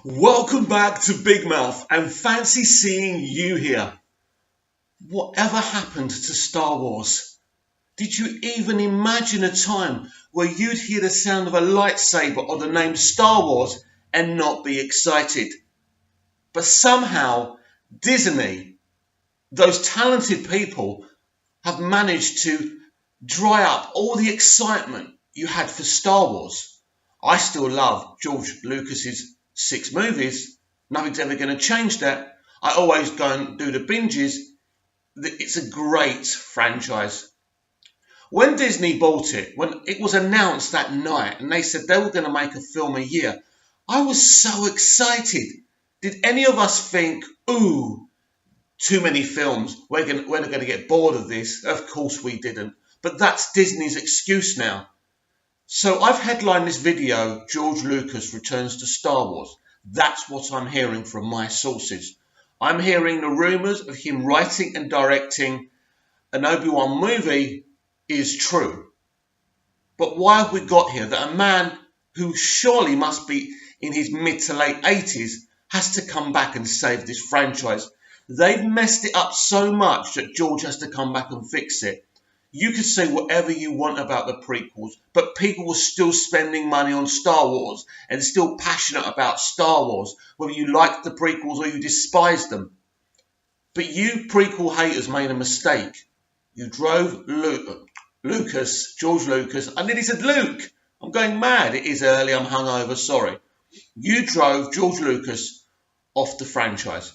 Welcome back to Big Mouth and fancy seeing you here. Whatever happened to Star Wars? Did you even imagine a time where you'd hear the sound of a lightsaber or the name Star Wars and not be excited? But somehow Disney, those talented people, have managed to dry up all the excitement you had for Star Wars. I still love George Lucas's 6 movies. Nothing's ever going to change that. I always go and do the binges. It's a great franchise. When Disney bought it, when it was announced that night and they said they were going to make a film a year, I was so excited. Did any of us think, ooh, too many films, we're going to get bored of this? Of course we didn't. But that's Disney's excuse now. So I've headlined this video, George Lucas Returns to Star Wars. That's what I'm hearing from my sources. I'm hearing the rumours of him writing and directing an Obi-Wan movie is true. But why have we got here that a man who surely must be in his mid to late 80s has to come back and save this franchise? They've messed it up so much that George has to come back and fix it. You could say whatever you want about the prequels, but people were still spending money on Star Wars and still passionate about Star Wars, whether you liked the prequels or you despised them. But you prequel haters made a mistake. You drove George Lucas, I nearly said Luke. I'm going mad. It is early, I'm hungover, sorry. You drove George Lucas off the franchise.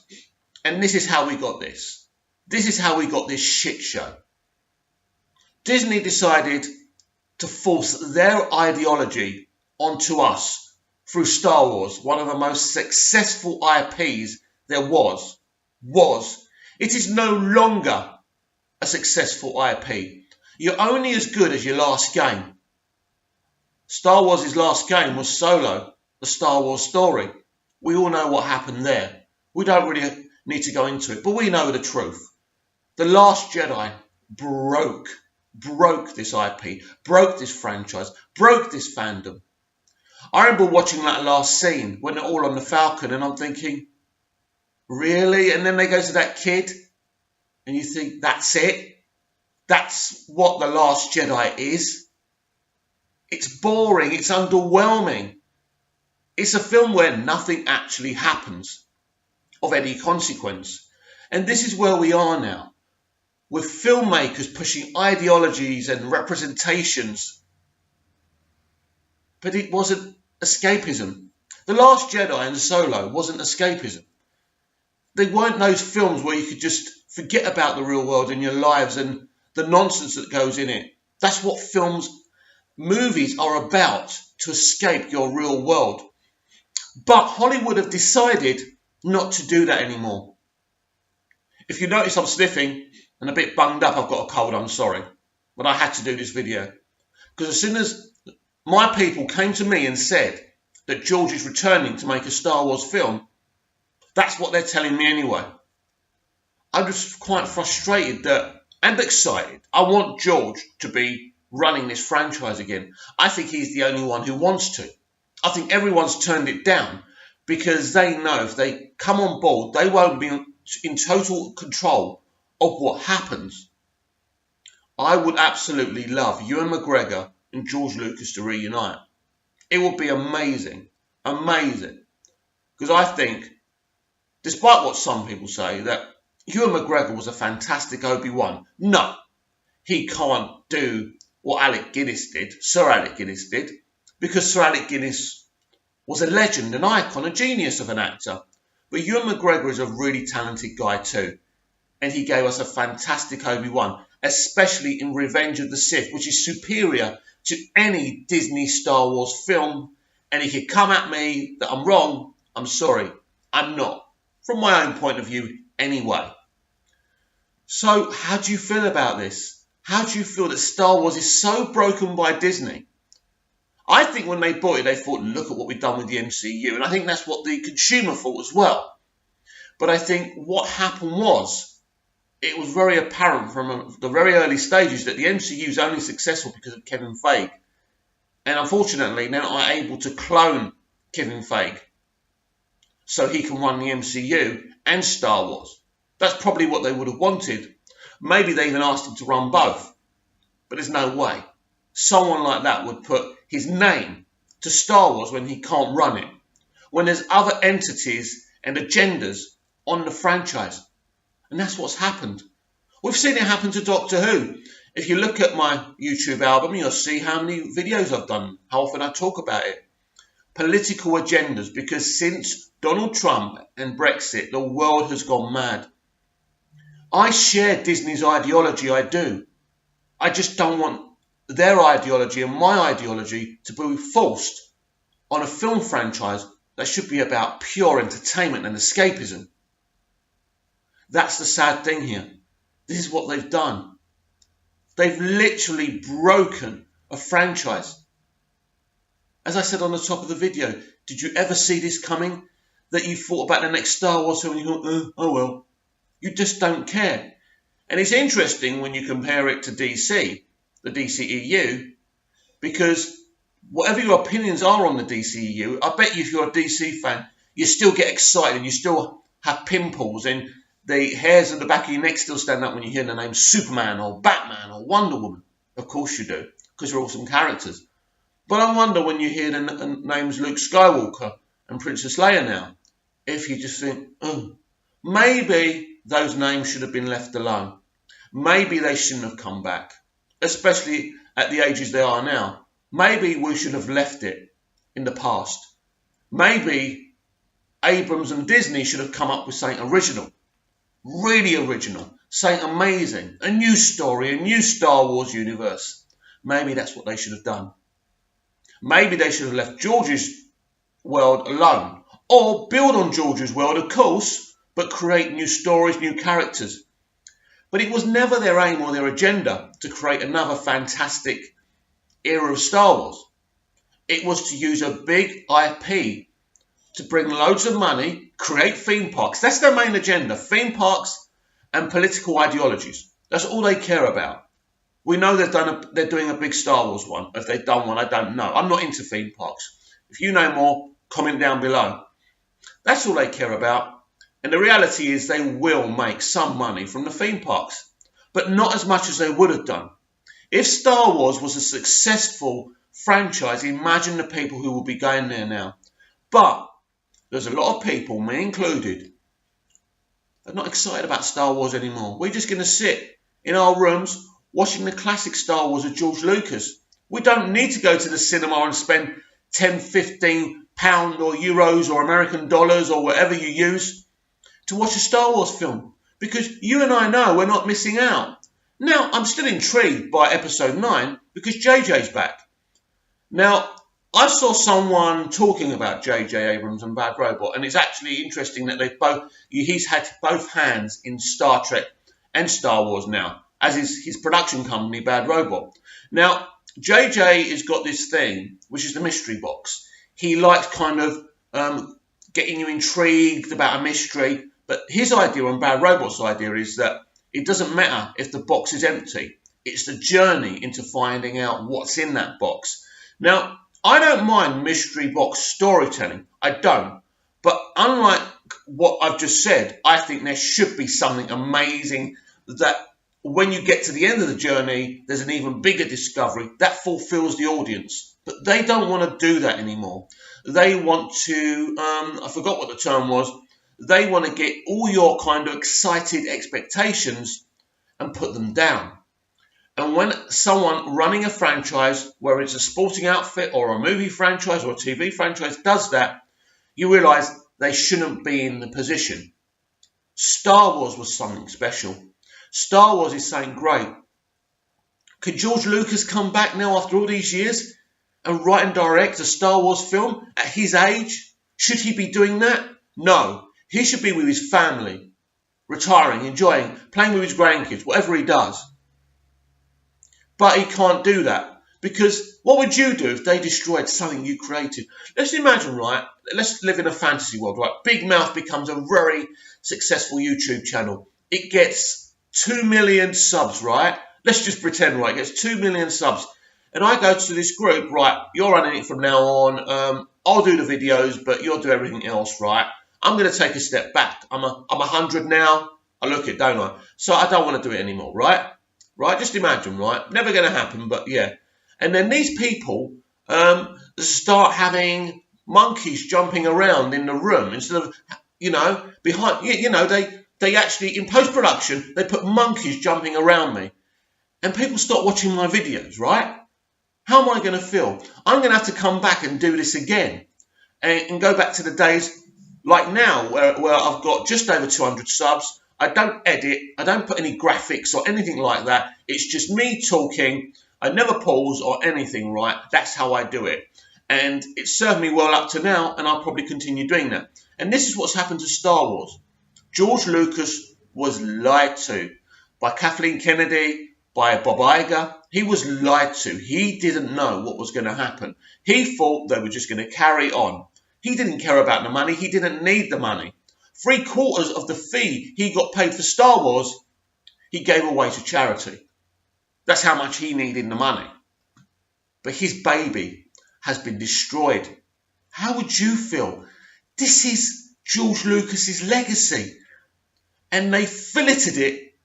And this is how we got this. This is how we got this shit show. Disney decided to force their ideology onto us through Star Wars, one of the most successful IPs there was. It is no longer a successful IP. You're only as good as your last game. Star Wars' last game was Solo, the Star Wars story. We all know what happened there. We don't really need to go into it, but we know the truth. The Last Jedi broke this IP, broke this franchise, broke this fandom. I remember watching that last scene when they're all on the Falcon and I'm thinking, really? And then they go to that kid and you think, that's it? That's what The Last Jedi is? It's boring, it's underwhelming. It's a film where nothing actually happens of any consequence. And this is where we are now, with filmmakers pushing ideologies and representations. But it wasn't escapism. The Last Jedi and Solo wasn't escapism. They weren't those films where you could just forget about the real world and your lives and the nonsense that goes in it. That's what movies are about, to escape your real world. But Hollywood have decided not to do that anymore. If you notice I'm sniffing and a bit bunged up, I've got a cold, I'm sorry. But I had to do this video. Because as soon as my people came to me and said that George is returning to make a Star Wars film, that's what they're telling me anyway. I'm just quite frustrated and excited. I want George to be running this franchise again. I think he's the only one who wants to. I think everyone's turned it down because they know if they come on board, they won't be in total control of what happens. I would absolutely love Ewan McGregor and George Lucas to reunite. It would be amazing. Amazing. Because I think, despite what some people say, that Ewan McGregor was a fantastic Obi-Wan. No, he can't do what Alec Guinness did, Sir Alec Guinness did, because Sir Alec Guinness was a legend, an icon, a genius of an actor. But Ewan McGregor is a really talented guy too. And he gave us a fantastic Obi-Wan, especially in Revenge of the Sith, which is superior to any Disney Star Wars film. And if you come at me that I'm wrong, I'm sorry, I'm not. From my own point of view, anyway. So, how do you feel about this? How do you feel that Star Wars is so broken by Disney? I think when they bought it, they thought, look at what we've done with the MCU. And I think that's what the consumer thought as well. But I think what happened was, it was very apparent from the very early stages that the MCU is only successful because of Kevin Feige. And unfortunately, they're not able to clone Kevin Feige. so he can run the MCU and Star Wars. That's probably what they would have wanted. Maybe they even asked him to run both. But there's no way someone like that would put his name to Star Wars when he can't run it, when there's other entities and agendas on the franchise. And that's what's happened. We've seen it happen to Doctor Who. If you look at my YouTube album, you'll see how many videos I've done, how often I talk about it. Political agendas, because since Donald Trump and Brexit, the world has gone mad. I share Disney's ideology, I do. I just don't want their ideology and my ideology to be forced on a film franchise that should be about pure entertainment and escapism. That's the sad thing here. This is what they've done. They've literally broken a franchise. As I said on the top of the video, did you ever see this coming? That you thought about the next Star Wars film and you thought, oh well. You just don't care. And it's interesting when you compare it to DC, the DCEU, because whatever your opinions are on the DCEU, I bet you if you're a DC fan, you still get excited and you still have pimples and the hairs at the back of your neck still stand up when you hear the name Superman or Batman or Wonder Woman. Of course you do, because they're awesome characters. But I wonder when you hear the names Luke Skywalker and Princess Leia now, if you just think, oh, maybe those names should have been left alone. Maybe they shouldn't have come back, especially at the ages they are now. Maybe we should have left it in the past. Maybe Abrams and Disney should have come up with something original, really original, something amazing, a new story, a new Star Wars universe. Maybe that's what they should have done. Maybe they should have left George's world alone, or build on George's world, of course, but create new stories, new characters. But it was never their aim or their agenda to create another fantastic era of Star Wars. It was to use a big IP to bring loads of money, create theme parks. That's their main agenda, theme parks and political ideologies. That's all they care about. We know they're doing a big Star Wars one. If they've done one, I don't know. I'm not into theme parks. If you know more, comment down below. That's all they care about. And the reality is they will make some money from the theme parks, but not as much as they would have done. If Star Wars was a successful franchise, imagine the people who will be going there now. But there's a lot of people, me included, are not excited about Star Wars anymore. We're just going to sit in our rooms watching the classic Star Wars of George Lucas. We don't need to go to the cinema and spend 10, 15 pound or euros or American dollars or whatever you use to watch a Star Wars film, because you and I know we're not missing out. Now, I'm still intrigued by episode 9 because JJ's back. Now, I saw someone talking about JJ Abrams and Bad Robot, and it's actually interesting that he's had both hands in Star Trek and Star Wars now, as is his production company, Bad Robot. Now, JJ has got this thing, which is the mystery box. He likes kind of getting you intrigued about a mystery, but his idea and Bad Robot's idea is that it doesn't matter if the box is empty. It's the journey into finding out what's in that box. Now, I don't mind mystery box storytelling. I don't. But unlike what I've just said, I think there should be something amazing that when you get to the end of the journey, there's an even bigger discovery that fulfills the audience. But they don't want to do that anymore. They want to, I forgot what the term was, they want to get all your kind of excited expectations and put them down. And when someone running a franchise, whether it's a sporting outfit or a movie franchise or a TV franchise, does that, you realise they shouldn't be in the position. Star Wars was something special. Star Wars is saying, great. Could George Lucas come back now after all these years and write and direct a Star Wars film at his age? Should he be doing that? No. He should be with his family, retiring, enjoying, playing with his grandkids, whatever he does. But he can't do that, because what would you do if they destroyed something you created? Let's imagine, right? Let's live in a fantasy world, right? Big Mouth becomes a very successful YouTube channel. It gets 2 million subs, right? Let's just pretend, right? It gets 2 million subs. And I go to this group, right? You're running it from now on. I'll do the videos, but you'll do everything else, right? I'm going to take a step back. I'm 100 now. I look it, don't I? So I don't want to do it anymore, right? Right? Just imagine, right? Never going to happen, but yeah. And then these people start having monkeys jumping around in the room instead of, behind, they actually, in post-production, they put monkeys jumping around me. And people start watching my videos, right? How am I going to feel? I'm going to have to come back and do this again and go back to the days like now where I've got just over 200 subs. I don't edit. I don't put any graphics or anything like that. It's just me talking. I never pause or anything, right? That's how I do it. And it served me well up to now, and I'll probably continue doing that. And this is what's happened to Star Wars. George Lucas was lied to by Kathleen Kennedy, by Bob Iger. He was lied to. He didn't know what was going to happen. He thought they were just going to carry on. He didn't care about the money. He didn't need the money. 3/4 of the fee he got paid for Star Wars, he gave away to charity. That's how much he needed the money. But his baby has been destroyed. How would you feel? This is George Lucas's legacy. And they filleted it,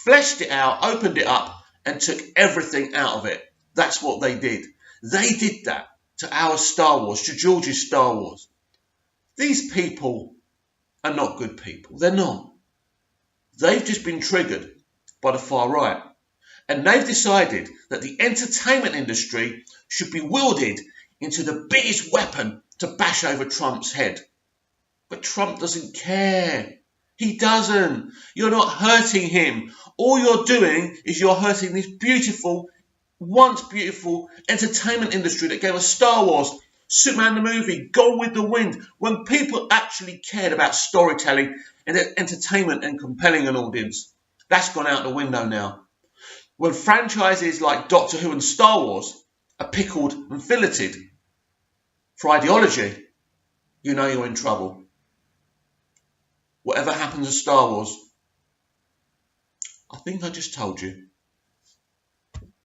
fleshed it out, opened it up, and took everything out of it. That's what they did. They did that to our Star Wars, to George's Star Wars. These people are not good people. They're not. They've just been triggered by the far right. And they've decided that the entertainment industry should be wielded into the biggest weapon to bash over Trump's head. But Trump doesn't care. He doesn't. You're not hurting him. All you're doing is you're hurting this beautiful, once beautiful entertainment industry that gave us Star Wars, Superman the movie, Gone with the Wind, when people actually cared about storytelling and entertainment and compelling an audience. That's gone out the window now. When franchises like Doctor Who and Star Wars are pickled and filleted for ideology, you know you're in trouble. Whatever happens to Star Wars, I think I just told you.